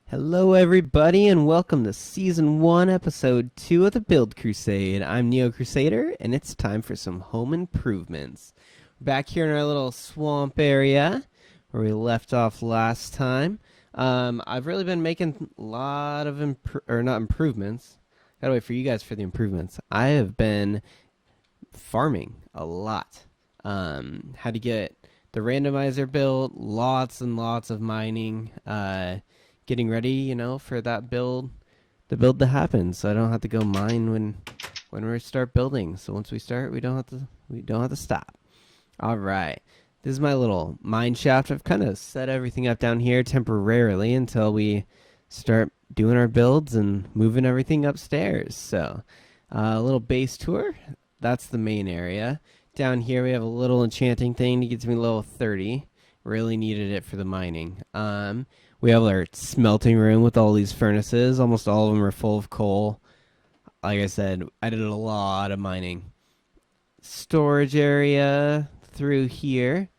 Hello, everybody, and welcome to Season 1, Episode 2 of the Build Crusade. I'm Neo Crusader, and it's time for some home improvements. We're back here in our little swamp area where we left off last time. I've really been making a lot of not improvements. Gotta wait for you guys for the improvements. I have been farming a lot. Had to get the randomizer built, lots and lots of mining, getting ready, for that build, the build to happen, so I don't have to go mine when we start building. So once we start, we don't have to stop. All right, this is my little mine shaft. I've kind of set everything up down here temporarily until we start doing our builds and moving everything upstairs. So a little base tour. That's the main area. Down here we have a little enchanting thing to get to me level 30. Really needed it for the mining. We have our smelting room with all these furnaces. Almost all of them are full of coal. Like I said, I did a lot of mining. Storage area through here.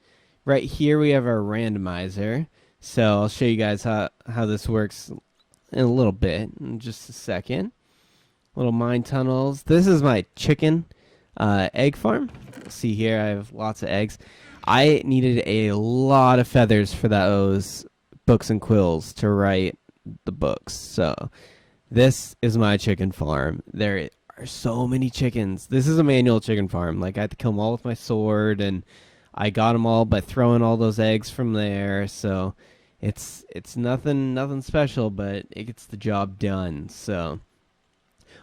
Right here we have our randomizer. So I'll show you guys how this works in a little bit, in just a second. Little mine tunnels. This is my chicken egg farm. See here, I have lots of eggs. I needed a lot of feathers for those books and quills to write the books. So this is my chicken farm. There are so many chickens. This is a manual chicken farm. Like, I had to kill them all with my sword, and I got them all by throwing all those eggs from there. So it's nothing special, but it gets the job done. So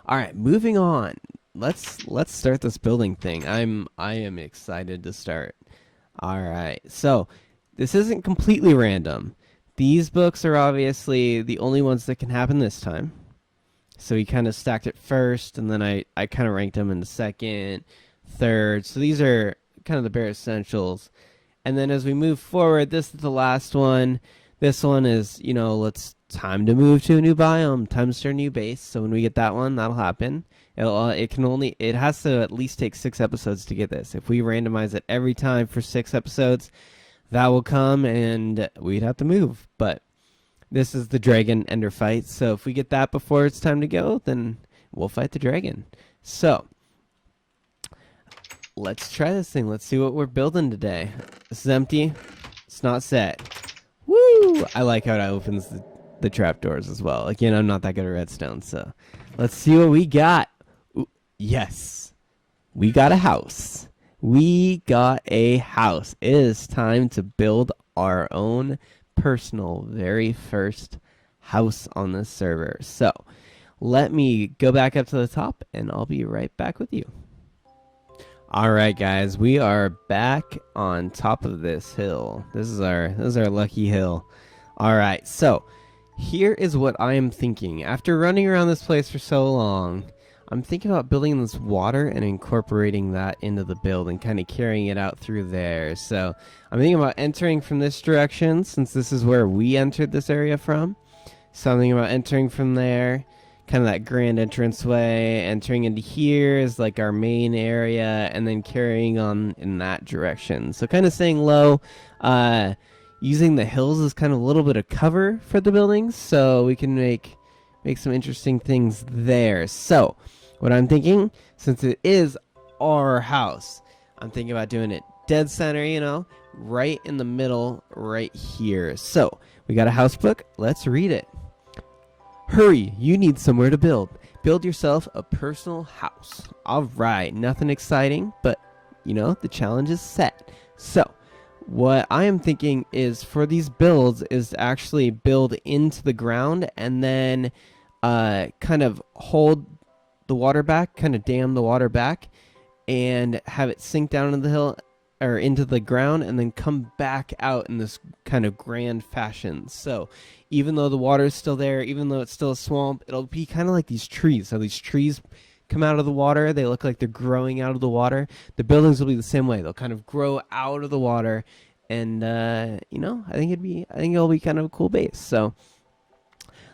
all right, moving on. Let's start this building thing. I am excited to start. All right, so this isn't completely random. These books are obviously the only ones that can happen this time. So he kind of stacked it first, and then I kind of ranked them into second, third. So these are kind of the bare essentials. And then as we move forward, this is the last one. This one is, time to move to a new biome, time to start a new base. So when we get that one, that'll happen. It has to at least take 6 episodes to get this. If we randomize it every time for 6 episodes, that will come and we'd have to move. But this is the dragon ender fight. So if we get that before it's time to go, then we'll fight the dragon. So let's try this thing. Let's see what we're building today. This is empty. It's not set. Woo! I like how it opens the trapdoors as well. Again, I'm not that good at redstone, so let's see what we got. Ooh, yes, we got a house. We got a house. It is time to build our own personal very first house on this server. So let me go back up to the top and I'll be right back with you. All right, guys, we are back on top of this hill. This is our lucky hill. All right, so here is what I am thinking. After running around this place for so long, I'm thinking about building this water and incorporating that into the build and kind of carrying it out through there. So I'm thinking about entering from this direction, since this is where we entered this area from. So I'm thinking about entering from there, kind of that grand entranceway, entering into here is like our main area, and then carrying on in that direction. So kind of staying low, using the hills as kind of a little bit of cover for the buildings, so we can make some interesting things there. So what I'm thinking, since it is our house, I'm thinking about doing it dead center, right in the middle, right here. So we got a house book. Let's read it. Hurry, you need somewhere to build. Build yourself a personal house. All right, nothing exciting, but the challenge is set. So what I am thinking is, for these builds, is to actually build into the ground and then kind of hold the water back, kind of dam the water back, and have it sink down into the hill or into the ground, and then come back out in this kind of grand fashion. So even though the water is still there, even though it's still a swamp, it'll be kind of like these trees. So these trees come out of the water, they look like they're growing out of the water. The buildings will be the same way. They'll kind of grow out of the water, and I think it'll be kind of a cool base. So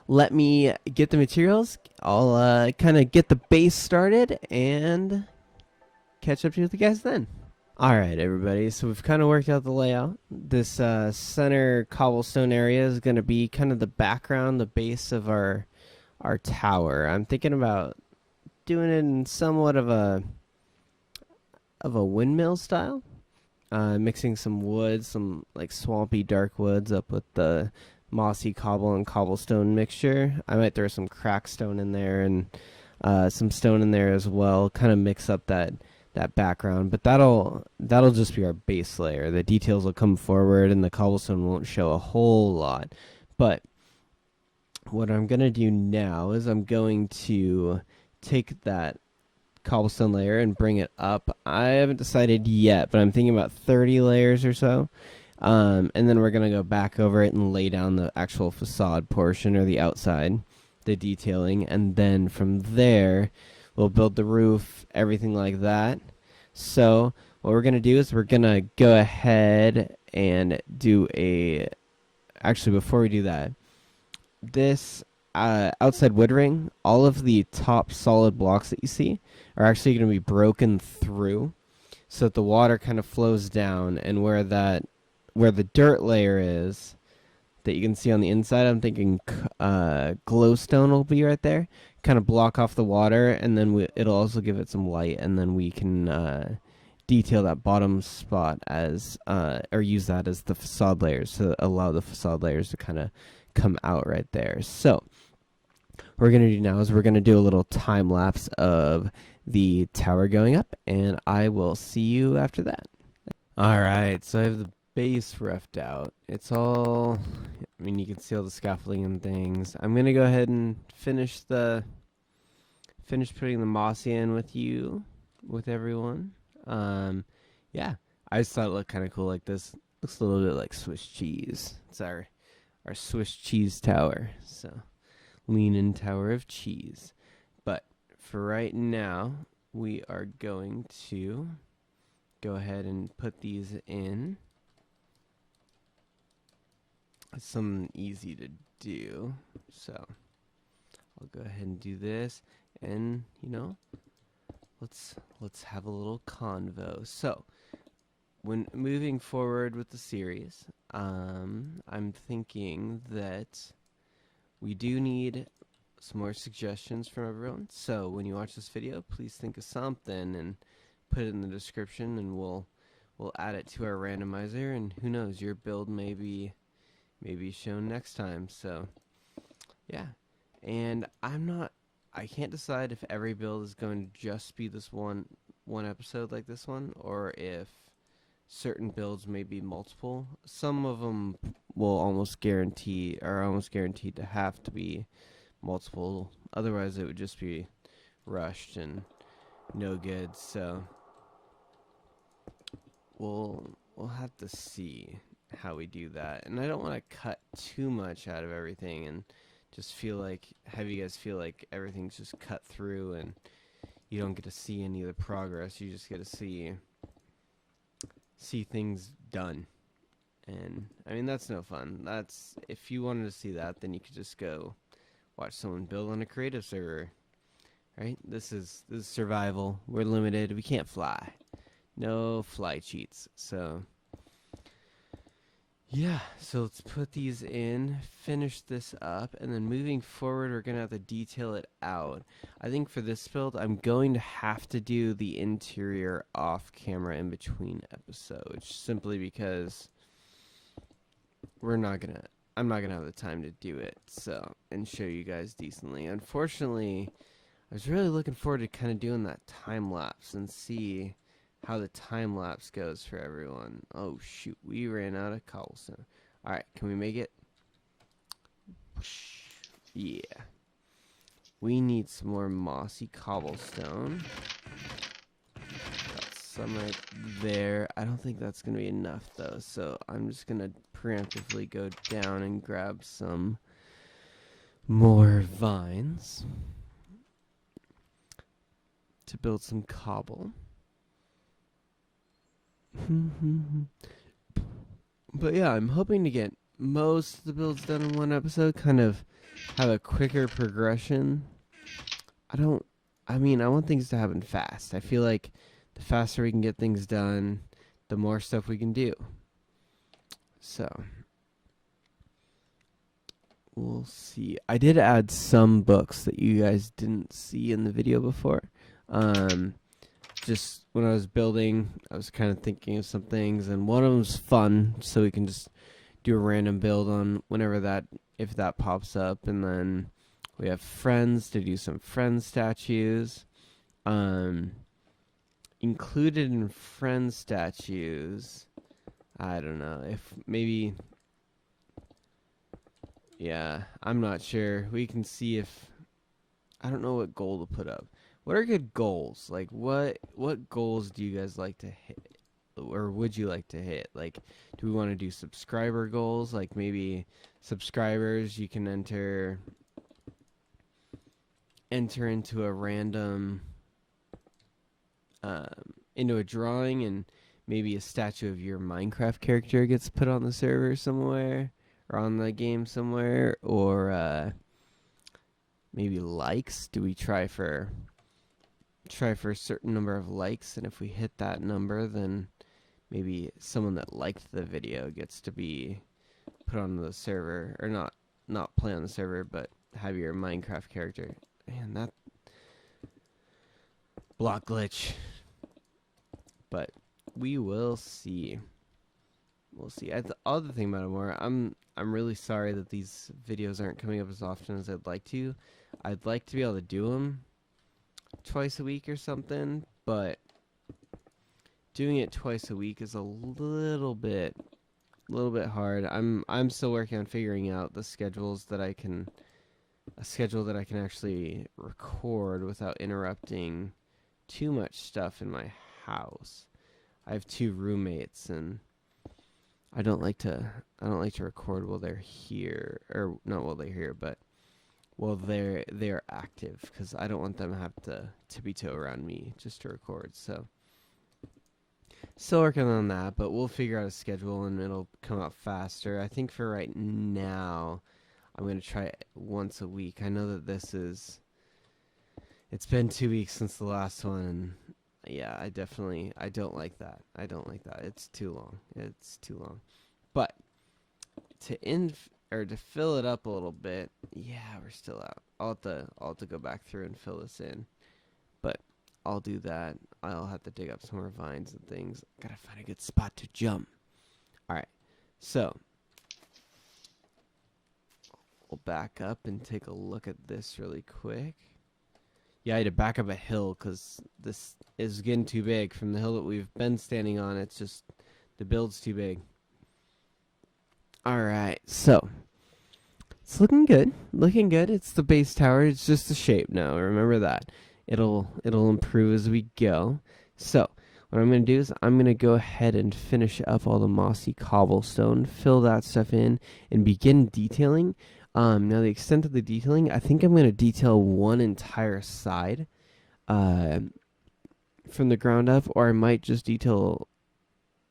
let me get the materials. I'll kind of get the base started and catch up to you guys then. All right, everybody. So we've kind of worked out the layout. This center cobblestone area is going to be kind of the background, the base of our tower. I'm thinking about doing it in somewhat of a windmill style. Mixing some wood, some like swampy dark woods up with the mossy cobble and cobblestone mixture. I might throw some crack stone in there and some stone in there as well. Kind of mix up that background, but that'll just be our base layer. The details will come forward, and the cobblestone won't show a whole lot. But what I'm gonna do now is I'm going to take that cobblestone layer and bring it up. I haven't decided yet, but I'm thinking about 30 layers or so. And then we're going to go back over it and lay down the actual facade portion or the outside, the detailing. And then from there, we'll build the roof, everything like that. So what we're going to do is we're going to go ahead and do a... Actually, before we do that, this outside wood ring, all of the top solid blocks that you see are actually going to be broken through so that the water kind of flows down, and where the dirt layer is that you can see on the inside, I'm thinking glowstone will be right there, kind of block off the water, and then it'll also give it some light, and then we can detail that bottom spot as or use that as the facade layers to allow the facade layers to kind of come out right there. So what we're going to do now is we're going to do a little time lapse of the tower going up, and I will see you after that. Alright, so I have the base roughed out. It's all, I mean, you can see all the scaffolding and things. I'm going to go ahead and finish putting the moss in with everyone. Yeah, I just thought it looked kind of cool like this. Looks a little bit like Swiss cheese. It's our Swiss cheese tower, so leaning tower of cheese. But for right now, we are going to go ahead and put these in. It's something easy to do, so I'll go ahead and do this, and let's have a little convo. So when moving forward with the series, I'm thinking that we do need some more suggestions from everyone. So when you watch this video, please think of something and put it in the description, and we'll add it to our randomizer, and who knows, your build may be shown next time. So yeah, and I can't decide if every build is going to just be this one episode like this one, or if certain builds may be multiple. Some of them are almost guaranteed to have to be multiple, otherwise it would just be rushed and no good. So we'll have to see how we do that, and I don't want to cut too much out of everything and just have you guys feel like everything's just cut through and you don't get to see any of the progress. You just get to see things done, and I mean, that's no fun. That's, if you wanted to see that, then you could just go watch someone build on a creative server, right? This is survival. We're limited. We can't fly. No fly cheats. So yeah, so let's put these in, finish this up, and then moving forward, we're going to have to detail it out. I think for this build, I'm going to have to do the interior off camera in between episodes, simply because I'm not going to have the time to do it, so, and show you guys decently. Unfortunately, I was really looking forward to kind of doing that time lapse and see how the time lapse goes for everyone. Oh shoot, we ran out of cobblestone. Alright, can we make it? Yeah. We need some more mossy cobblestone. Got some right there. I don't think that's going to be enough though, so I'm just going to preemptively go down and grab some more vines to build some cobble. But yeah, I'm hoping to get most of the builds done in one episode, kind of have a quicker progression. I want things to happen fast. I feel like the faster we can get things done, the more stuff we can do. So we'll see. I did add some books that you guys didn't see in the video before. Just when I was building, I was kind of thinking of some things, and one of them's fun, so we can just do a random build on if that pops up. And then we have friends to do some friend statues. Included in friend statues, I don't know, if maybe, yeah, I'm not sure. We can see if, I don't know what goal to put up. What are good goals? Like, what goals do you guys like to hit, or would you like to hit? Like, do we want to do subscriber goals? Like, maybe subscribers, you can enter into a random, into a drawing, and maybe a statue of your Minecraft character gets put on the server somewhere, or on the game somewhere, or maybe likes. Do we try for a certain number of likes, and if we hit that number, then maybe someone that liked the video gets to be put on the server, or not play on the server, but have your Minecraft character. Man, that block glitch. But we will see. We'll see. The other thing about it more, I'm really sorry that these videos aren't coming up as often as I'd like to. I'd like to be able to do them twice a week or something, but doing it twice a week is a little bit hard. I'm still working on figuring out the schedules that I can actually record without interrupting too much stuff in my house. I have 2 roommates, and I don't like to record while they're here, or not while they're here, but while they're active, because I don't want them to have to tippy-toe around me just to record. So still working on that, but we'll figure out a schedule and it'll come out faster. I think for right now, I'm going to try it once a week. I know that it's been 2 weeks since the last one, and yeah, I don't like that. It's too long. But to fill it up a little bit, yeah, we're still out. I'll have to go back through and fill this in. But I'll do that. I'll have to dig up some more vines and things. Gotta find a good spot to jump. Alright, so we'll back up and take a look at this really quick. Yeah, I had to back up a hill because this is getting too big. From the hill that we've been standing on, it's just, the build's too big. Alright, so it's looking good. It's the base tower. It's just the shape now. Remember that. It'll improve as we go. So what I'm going to do is I'm going to go ahead and finish up all the mossy cobblestone, fill that stuff in, and begin detailing. Now the extent of the detailing, I think I'm going to detail one entire side from the ground up, or I might just detail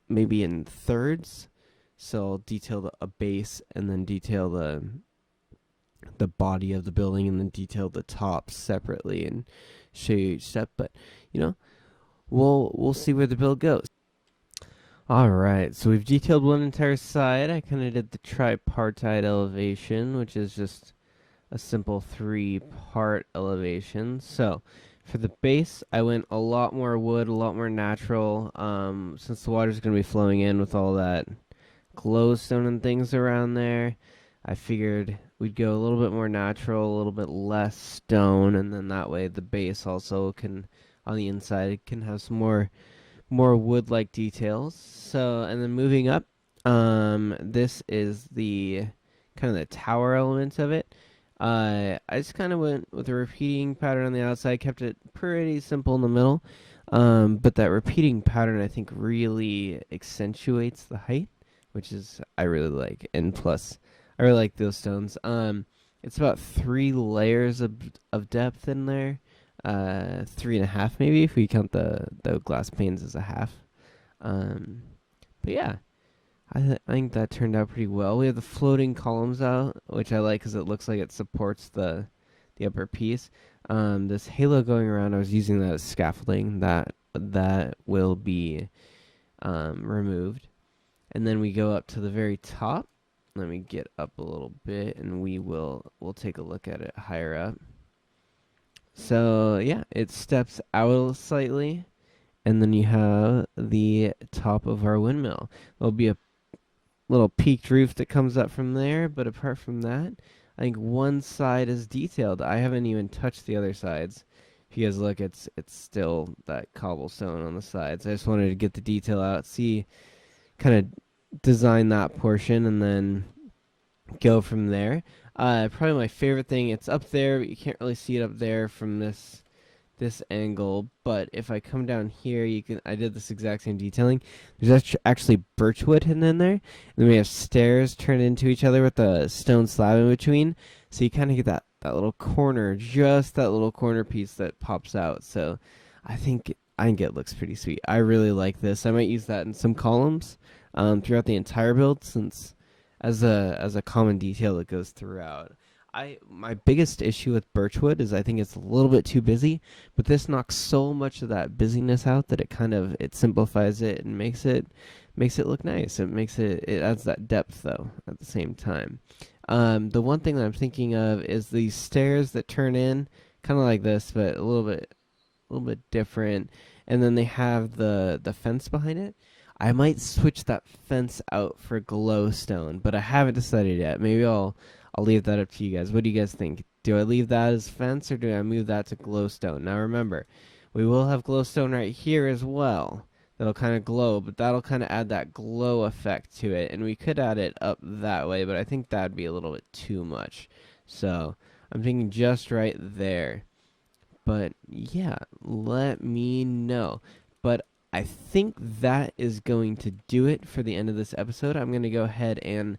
maybe in thirds. So I'll detail a base, and then detail the body of the building, and then detail the top separately and show you each step. But we'll see where the build goes. Alright, so we've detailed one entire side. I kind of did the tripartite elevation, which is just a simple 3-part elevation. So for the base, I went a lot more wood, a lot more natural, since the water's going to be flowing in with all that glowstone and things around there. I figured we'd go a little bit more natural, a little bit less stone, and then that way the base also can, on the inside, can have some more wood-like details. So, and then moving up, this is the kind of the tower element of it. I just kind of went with a repeating pattern on the outside, kept it pretty simple in the middle. But that repeating pattern, I think, really accentuates the height, which is, I really like. And plus, I really like those stones. It's about 3 layers of depth in there. 3.5 maybe, if we count the glass panes as a half. But yeah, I think that turned out pretty well. We have the floating columns out, which I like because it looks like it supports the upper piece. This halo going around, I was using that as scaffolding. That will be removed. And then we go up to the very top. Let me get up a little bit, and we'll take a look at it higher up. So yeah, it steps out slightly, and then you have the top of our windmill. There'll be a little peaked roof that comes up from there, but apart from that, I think one side is detailed. I haven't even touched the other sides. If you guys look, it's still that cobblestone on the sides. I just wanted to get the detail out, see, kind of design that portion, and then go from there. Probably my favorite thing, it's up there, but you can't really see it up there from this angle, but if I come down here, I did this exact same detailing. There's actually birchwood hidden in there, and then we have stairs turned into each other with a stone slab in between, so you kind of get that little corner, just that little corner piece that pops out. So I think it looks pretty sweet. I really like this. I might use that in some columns throughout the entire build, since as a common detail that goes throughout. My biggest issue with birchwood is I think it's a little bit too busy, but this knocks so much of that busyness out that it simplifies it and makes it look nice. It adds that depth though at the same time. The one thing that I'm thinking of is these stairs that turn in, kind of like this, but a little bit different, and then they have the fence behind it. I might switch that fence out for glowstone, but I haven't decided yet. Maybe I'll leave that up to you guys. What do you guys think? Do I leave that as fence, or do I move that to glowstone? Now remember, we will have glowstone right here as well. That'll kind of glow, but that'll kind of add that glow effect to it. And we could add it up that way, but I think that'd be a little bit too much. So I'm thinking just right there. But yeah, let me know. But I think that is going to do it for the end of this episode. I'm going to go ahead and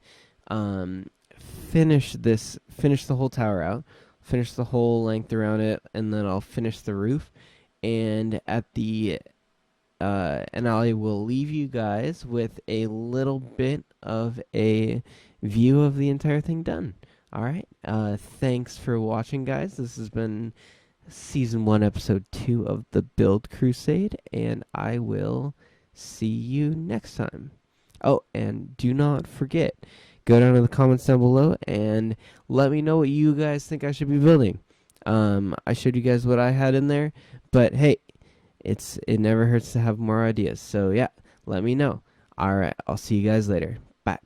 finish the whole tower out, finish the whole length around it, and then I'll finish the roof. And and I will leave you guys with a little bit of a view of the entire thing done. All right. Thanks for watching, guys. This has been Season 1, Episode 2 of the Build Crusade, and I will see you next time. Oh, and do not forget, go down in the comments down below and let me know what you guys think I should be building. I showed you guys what I had in there, but hey, it never hurts to have more ideas. So yeah, let me know. All right, I'll see you guys later. Bye.